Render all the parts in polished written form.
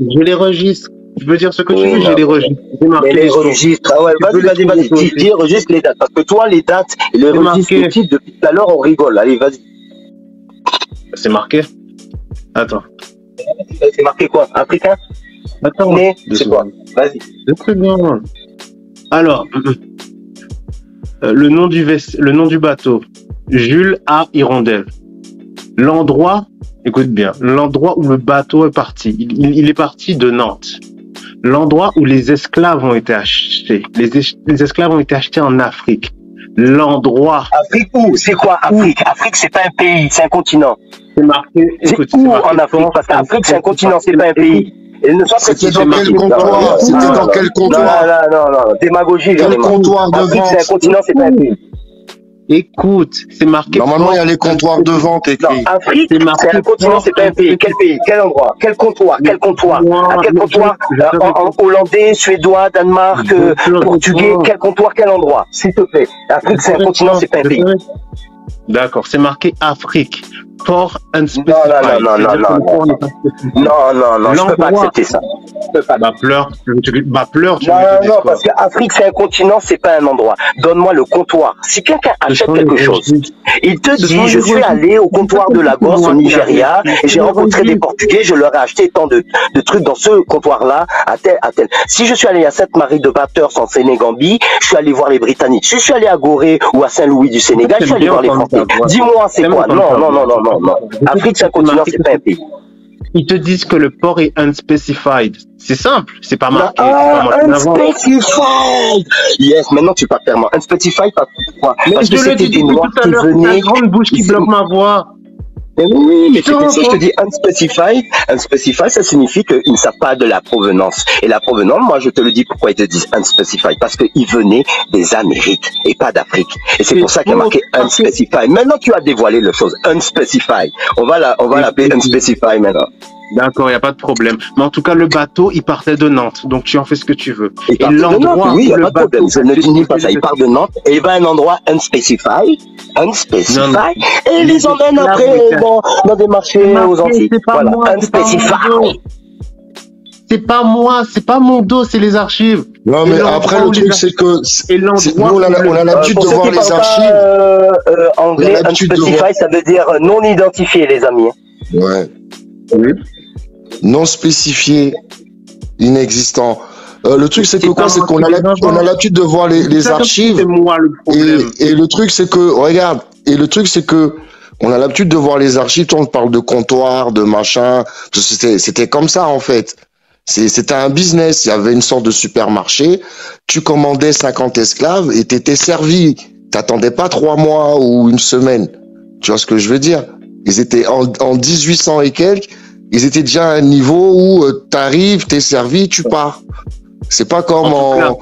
J'ai les registres. Tu veux dire ce que tu Oui, veux, j'ai non. les registres. J'ai Mais marqué les les choses. registres, ah ouais, Tu peux vas-y, les trouver toi aussi. dis registre les dates. Parce que toi, les dates, et les C'est registres, les marqué. titres, depuis tout à l'heure, on rigole. Allez, vas-y. C'est marqué. Attends. C'est marqué quoi? Africain? Attends. Né? Deux C'est quoi? secondes. Vas-y. C'est très bien. Alors, le nom du bateau. Jules A. Hirondelle. L'endroit, écoute bien, l'endroit où le bateau est parti. Il est parti de Nantes. L'endroit où les esclaves ont été achetés. Les esclaves ont été achetés en Afrique. L'endroit Afrique où? C'est quoi Afrique? Afrique, c'est pas un pays, c'est un continent. c'est marqué. C'est Écoute, où c'est marqué en Afrique? port Parce qu'Afrique, c'est un continent, c'est pas un pays. Et ne sois C'était précis. dans quel comptoir? C'était dans quel comptoir? Non. Démagogie, Quel vraiment. comptoir de Afrique, c'est un vente? continent, c'est pas un pays. Écoute, c'est marqué. Normalement, il y a les comptoirs de vente Non, écrits. Afrique, C'est marqué c'est un continent, port c'est pas un pays. Quel pays? Quel endroit? Quel comptoir? Quel comptoir? À quel comptoir? En hollandais, suédois, Danemark, portugais, quel comptoir? Quel endroit? S'il te plaît. Afrique, c'est un continent, c'est pas un pays. D'accord, c'est marqué Afrique. Port unspecified. Non, je peux pas accepter ça. Bah pleure, tu veux que je te dise Non, quoi? parce qu'Afrique, c'est un continent, c'est pas un endroit. Donne-moi le comptoir. Si quelqu'un achète quelque chose, il te dit, je suis allé au comptoir de Lagos, au Nigeria, et j'ai rencontré des Portugais, je leur ai acheté tant de trucs dans ce comptoir-là, à tel. Si je suis allé à Sainte-Marie de Bathurst en Sénégambie, je suis allé voir les Britanniques. Si je suis allé à Gorée ou à Saint-Louis du Sénégal, je suis allé voir les Français. Dis-moi, c'est quoi? Non. Afrique, c'est un continent, c'est pas un pays. Ils te disent que le port est unspecified. C'est simple, c'est pas marqué. Unspecified! Yes, maintenant tu parles clairement. Unspecified, pourquoi? Parce que c'était des noirs qui venaient. La grande bouche qui bloque ma voix. Mais c'est ça, je te dis unspecified. Unspecified, ça signifie qu'ils ne savent pas de la provenance. Et la provenance, moi, je te le dis pourquoi ils te disent unspecified. Parce qu'ils venaient des Amériques et pas d'Afrique. Et c'est pour ça qu'il y a marqué unspecified. Maintenant, tu as dévoilé la chose. Unspecified. On va l'appeler unspecified maintenant. D'accord, il n'y a pas de problème. Mais en tout cas, le bateau, il partait de Nantes. Donc, tu en fais ce que tu veux. Et l'endroit, oui, il n'y a pas de problème. Je ne dis pas ça. Il part de Nantes et il va à un endroit unspecified. Et ils les emmènent après dans des marchés aux Antilles. Voilà, unspecified. C'est pas moi, c'est pas mon dos, c'est les archives. Non, mais après, le truc, c'est que nous, on a l'habitude de voir les archives. Anglais, unspecified, ça veut dire non identifié, les amis. Ouais. Oui. Non spécifié, inexistant. Le truc, c'est que quoi? C'est qu'on a l'habitude de voir les archives. C'est moi le problème. Et le truc, c'est que, regarde, on a l'habitude de voir les archives, on parle de comptoir, de machin. C'était comme ça, en fait. C'était un business. Il y avait une sorte de supermarché. Tu commandais 50 esclaves et t'étais servi. T'attendais pas 3 mois ou une semaine. Tu vois ce que je veux dire? Ils étaient en 1800 et quelques, ils étaient déjà à un niveau où t'arrives, t'es servi, tu pars. C'est pas comme en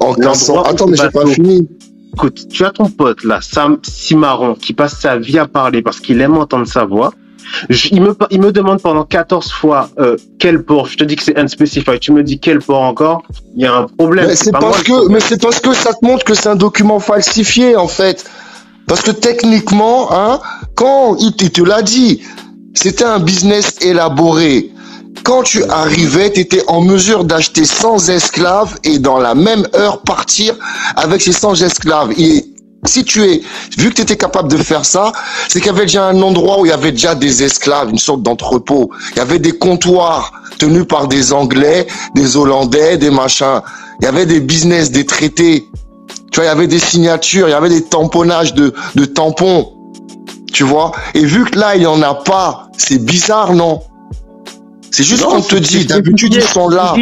1500. Attends, mais j'ai pas fini. Écoute, tu as ton pote là, Sam Cimarron, qui passe sa vie à parler parce qu'il aime entendre sa voix. Il me demande pendant 14 fois quel port. Je te dis que c'est unspecified. Tu me dis quel port encore? Il y a un problème. Mais c'est parce que ça te montre que c'est un document falsifié en fait. Parce que techniquement, hein, quand il te l'a dit, c'était un business élaboré. Quand tu arrivais, tu étais en mesure d'acheter 100 esclaves et dans la même heure partir avec ces 100 esclaves. Et si vu que tu étais capable de faire ça, c'est qu'il y avait déjà un endroit où il y avait déjà des esclaves, une sorte d'entrepôt. Il y avait des comptoirs tenus par des Anglais, des Hollandais, des machins. Il y avait des business, des traités. Tu vois, il y avait des signatures, il y avait des tamponnages de tampons. Tu vois? Et vu que là, il n'y en a pas, c'est bizarre, non? C'est juste qu'on te dit, d'habitude, ils sont là.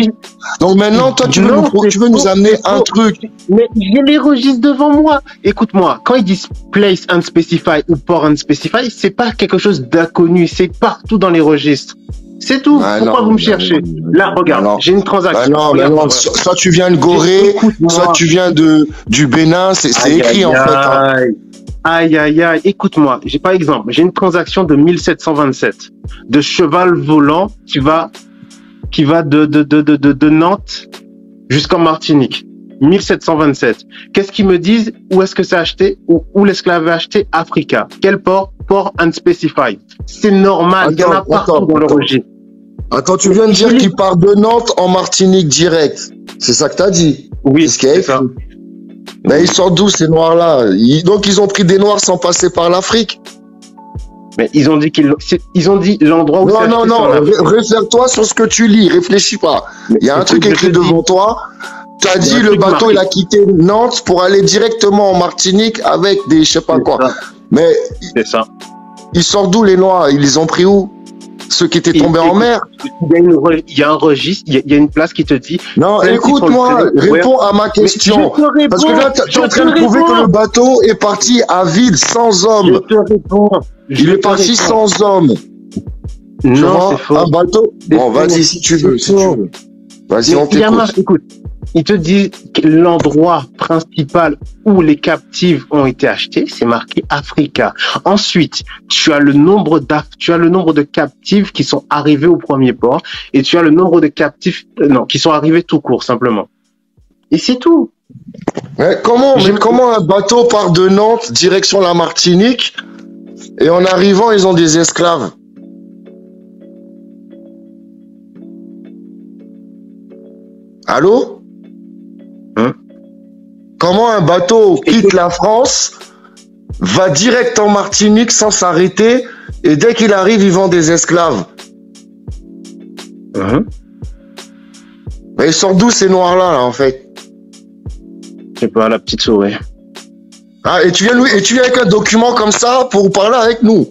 Donc maintenant, toi, tu veux nous amener un truc. Mais j'ai les registres devant moi. Écoute-moi, quand ils disent place unspecified ou port unspecified, c'est pas quelque chose d'inconnu, c'est partout dans les registres. C'est tout. Pourquoi vous me cherchez? Là, regarde, j'ai une transaction. Soit tu viens de Gorée, soit tu viens du Bénin, c'est écrit en fait. Hein. Aïe, écoute-moi, j'ai par exemple, j'ai une transaction de 1727 de cheval volant qui va de Nantes jusqu'en Martinique. 1727. Qu'est-ce qu'ils me disent? Où est-ce que c'est acheté? Où l'esclave est acheté? Africa. Quel port? Port unspecified. C'est normal, il y en a partout dans le registre. Attends, tu viens de dire qu'il part de Nantes en Martinique direct. C'est ça que t'as dit? Oui, c'est ça. Mais ils sortent d'où ces noirs-là? Donc ils ont pris des noirs sans passer par l'Afrique? Mais ils ont dit ils ont dit l'endroit où c'est. Non, réfère-toi sur ce que tu lis, réfléchis pas. Il y a un truc écrit devant toi. Tu as dit le bateau, il a quitté Nantes pour aller directement en Martinique avec des je sais pas quoi. Mais c'est ça. Ils sortent d'où les noirs? Ils les ont pris où? Ceux qui étaient tombés en mer? Il y a un registre, il y a une place qui te dit. Non, écoute-moi, réponds à ma question. Parce que là, tu es en train de prouver que le bateau est parti à vide, sans hommes. Je te réponds. Il est parti sans hommes. Non, c'est faux. Un bateau. Bon, vas-y si tu veux. Vas-y, on t'écoute. Écoute, il te dit que l'endroit principal où les captives ont été achetées, c'est marqué Africa. Ensuite, tu as le nombre de captives qui sont arrivés au premier port et tu as le nombre de captifs qui sont arrivés tout court simplement. Et c'est tout. Mais comment un bateau part de Nantes direction la Martinique et en arrivant, ils ont des esclaves? Allô? Comment un bateau quitte la France, va direct en Martinique sans s'arrêter, et dès qu'il arrive, ils vendent des esclaves? Mais ils sortent d'où ces noirs-là, là, en fait? Je sais pas, la petite souris. Ah, et tu viens avec un document comme ça pour parler avec nous?